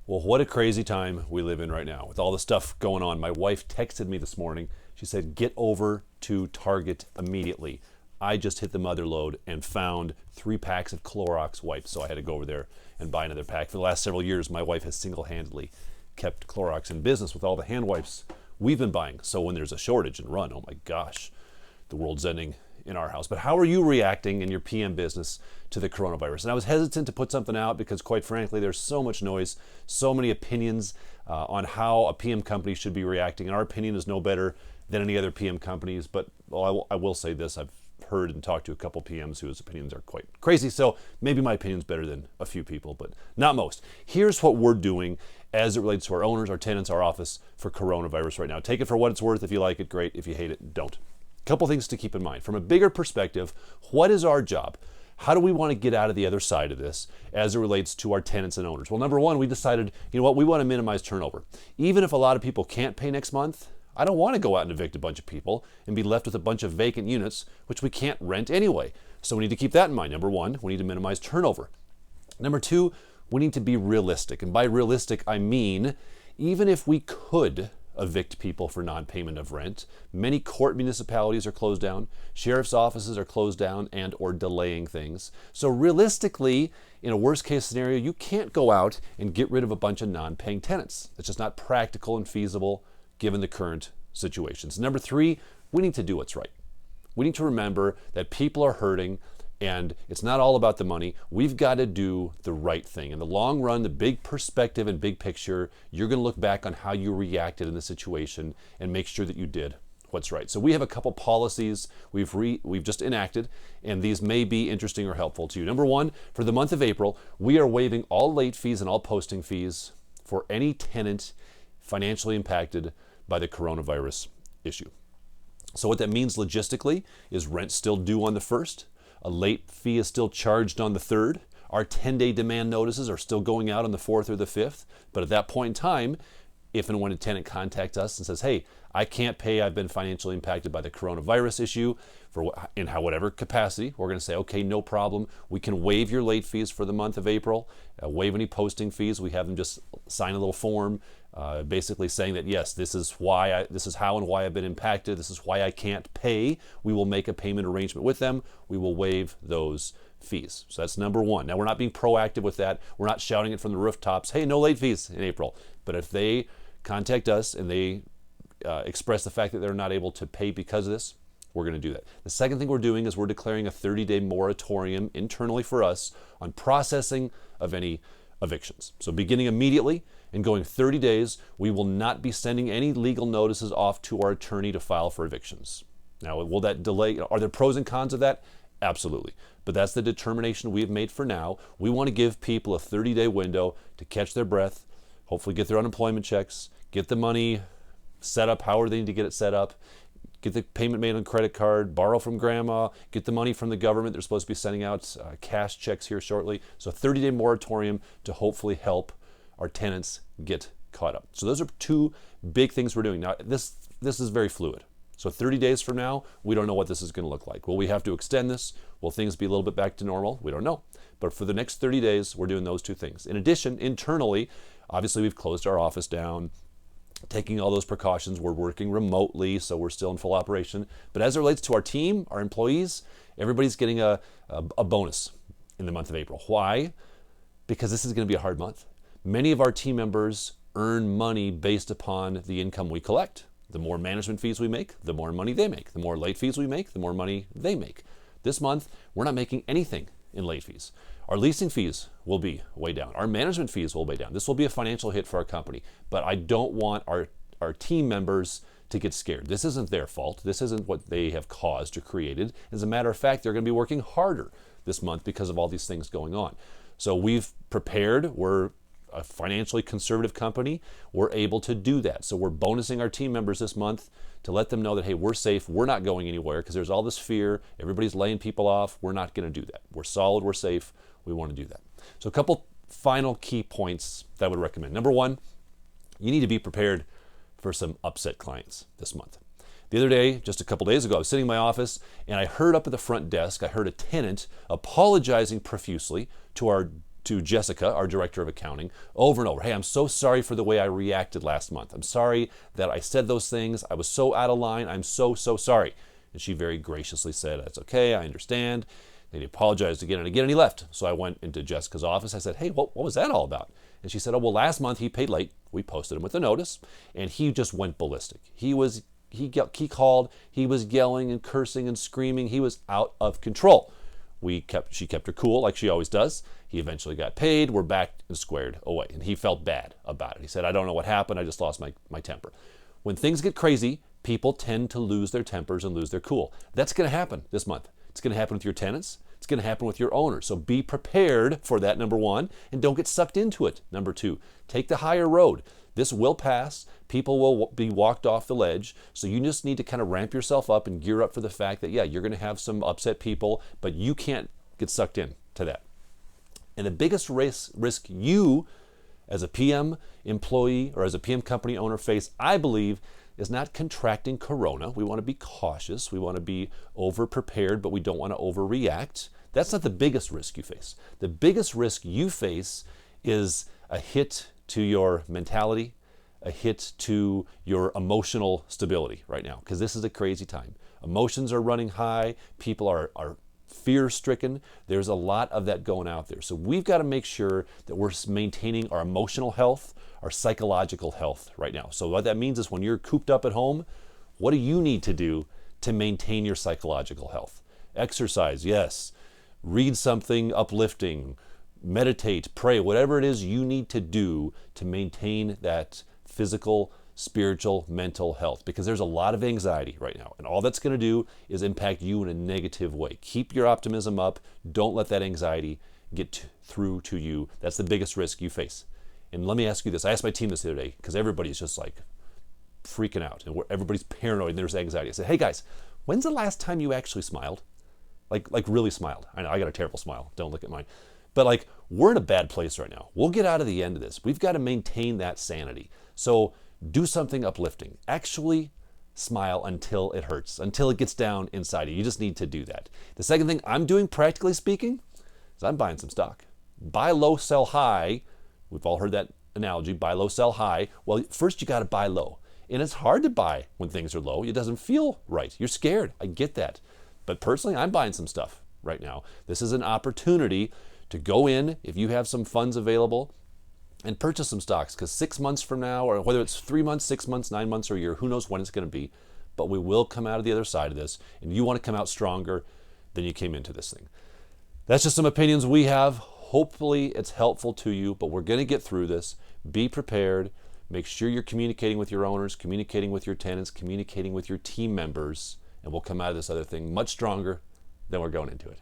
Well, what a crazy time we live in right now with all the stuff going on. My wife texted me this morning. She said, get over to Target immediately. I just hit the mother lode and found 3 packs of Clorox wipes, so I had to go over there and buy another pack. For the last several years, my wife has single-handedly kept Clorox in business with all the hand wipes we've been buying. So when there's a shortage and run, oh my gosh, the world's ending in our house. But how are you reacting in your PM business to the coronavirus? And I was hesitant to put something out because, quite frankly, there's so much noise, so many opinions on how a PM company should be reacting. And our opinion is no better than any other PM companies. But I will say this, I've heard and talked to a couple PMs whose opinions are quite crazy. So maybe my opinion's better than a few people, but not most. Here's what we're doing as it relates to our owners, our tenants, our office for coronavirus right now. Take it for what it's worth. If you like it, great. If you hate it, don't. Couple things to keep in mind. From a bigger perspective, what is our job? How do we want to get out of the other side of this as it relates to our tenants and owners? Well, number one, we decided, you know what, we want to minimize turnover. Even if a lot of people can't pay next month, I don't want to go out and evict a bunch of people and be left with a bunch of vacant units, which we can't rent anyway. So we need to keep that in mind. Number one, we need to minimize turnover. Number two, we need to be realistic. And by realistic, I mean, even if we could evict people for non-payment of rent, many court municipalities are closed down, sheriff's offices are closed down and or delaying things. So realistically, in a worst case scenario, you can't go out and get rid of a bunch of non-paying tenants. It's just not practical and feasible given the current situations. Number three, we need to do what's right. We need to remember that people are hurting and it's not all about the money. We've got to do the right thing. In the long run, the big perspective and big picture, you're going to look back on how you reacted in the situation and make sure that you did what's right. So we have a couple policies we've just enacted, and these may be interesting or helpful to you. Number one, for the month of April, we are waiving all late fees and all posting fees for any tenant financially impacted by the coronavirus issue. So what that means logistically is rent still due on the 1st. A late fee is still charged on the 3rd. Our 10-day demand notices are still going out on the 4th or the 5th. But at that point in time, if and when a tenant contacts us and says, hey, I can't pay, I've been financially impacted by the coronavirus issue in whatever capacity, we're going to say, okay, no problem. We can waive your late fees for the month of April, waive any posting fees. We have them just sign a little form basically saying that, yes, this is how and why I've been impacted. This is why I can't pay. We will make a payment arrangement with them. We will waive those fees. So that's number one. Now, we're not being proactive with that. We're not shouting it from the rooftops, hey, no late fees in April. But if they contact us and they express the fact that they're not able to pay because of this, we're going to do that. The second thing we're doing is we're declaring a 30-day moratorium internally for us on processing of any evictions. So beginning immediately and going 30 days, we will not be sending any legal notices off to our attorney to file for evictions. Now, will that delay? Are there pros and cons of that? Absolutely. But that's the determination we've made for now. We want to give people a 30-day window to catch their breath, hopefully get their unemployment checks, get the money set up however they need to get it set up, get the payment made on credit card, borrow from grandma, get the money from the government. They're supposed to be sending out cash checks here shortly. So a 30-day moratorium to hopefully help our tenants get caught up. So those are two big things we're doing. Now, this is very fluid. So 30 days from now, we don't know what this is going to look like. Will we have to extend this? Will things be a little bit back to normal? We don't know. But for the next 30 days, we're doing those two things. In addition, internally, obviously we've closed our office down, taking all those precautions. We're working remotely, so we're still in full operation. But as it relates to our team, our employees, everybody's getting a bonus in the month of April. Why? Because this is going to be a hard month. Many of our team members earn money based upon the income we collect. The more management fees we make, the more money they make. The more late fees we make, the more money they make. This month, we're not making anything in late fees. Our leasing fees will be way down. Our management fees will be way down. This will be a financial hit for our company. But I don't want our team members to get scared. This isn't their fault. This isn't what they have caused or created. As a matter of fact, they're going to be working harder this month because of all these things going on. So we've prepared. We're a financially conservative company. We're able to do that. So we're bonusing our team members this month to let them know that, hey, we're safe. We're not going anywhere because there's all this fear. Everybody's laying people off. We're not going to do that. We're solid. We're safe. We want to do that. So a couple final key points that I would recommend. Number one, you need to be prepared for some upset clients this month. The other day, just a couple days ago, I was sitting in my office and I heard up at the front desk, I heard a tenant apologizing profusely to to Jessica, our director of accounting, over and over. Hey, I'm so sorry for the way I reacted last month. I'm sorry that I said those things. I was so out of line. I'm so sorry. And she very graciously said, that's okay, I understand. And he apologized again and again, and he left. So I went into Jessica's office. I said, hey, what was that all about? And she said, oh, well, last month he paid late. We posted him with a notice, and he just went ballistic. He called, he was yelling and cursing and screaming. He was out of control. She kept her cool like she always does. He eventually got paid. We're back and squared away. And he felt bad about it. He said, I don't know what happened. I just lost my temper. When things get crazy, people tend to lose their tempers and lose their cool. That's going to happen this month. It's going to happen with your tenants. It's going to happen with your owners. So be prepared for that, number one, and don't get sucked into it, number two. Take the higher road. This will pass. People will be walked off the ledge. So you just need to kind of ramp yourself up and gear up for the fact that, yeah, you're going to have some upset people, but you can't get sucked in to that. And the biggest risk you, as a PM employee or as a PM company owner, face, I believe, is not contracting corona. We want to be cautious. We want to be over-prepared, but we don't want to overreact. That's not the biggest risk you face. The biggest risk you face is a hit to your mentality, a hit to your emotional stability right now, because this is a crazy time. Emotions are running high. People are fear-stricken. There's a lot of that going out there. So we've got to make sure that we're maintaining our emotional health, our psychological health right now. So what that means is when you're cooped up at home, what do you need to do to maintain your psychological health? Exercise, yes. Read something uplifting, meditate, pray, whatever it is you need to do to maintain that physical, spiritual, mental health, because there's a lot of anxiety right now, and all that's going to do is impact you in a negative way. Keep your optimism up. Don't let that anxiety get through to you. That's the biggest risk you face. And let me ask you this. I asked my team this the other day, because everybody's just like freaking out, and everybody's paranoid, and there's anxiety. I said, hey guys, when's the last time you actually smiled? Like really smiled. I know I got a terrible smile. Don't look at mine. But like, we're in a bad place right now. We'll get out of the end of this. We've got to maintain that sanity. So do something uplifting. Actually smile until it hurts, until it gets down inside you. You just need to do that. The second thing I'm doing, practically speaking, is I'm buying some stock. Buy low, sell high. We've all heard that analogy, buy low, sell high. Well, first you got to buy low. And it's hard to buy when things are low. It doesn't feel right. You're scared. I get that. But personally, I'm buying some stuff right now. This is an opportunity to go in, if you have some funds available, and purchase some stocks, because 6 months from now, or whether it's 3 months, 6 months, 9 months, or a year, who knows when it's going to be, but we will come out of the other side of this, and you want to come out stronger than you came into this thing. That's just some opinions we have. Hopefully it's helpful to you, but we're going to get through this. Be prepared. Make sure you're communicating with your owners, communicating with your tenants, communicating with your team members, and we'll come out of this other thing much stronger than we're going into it.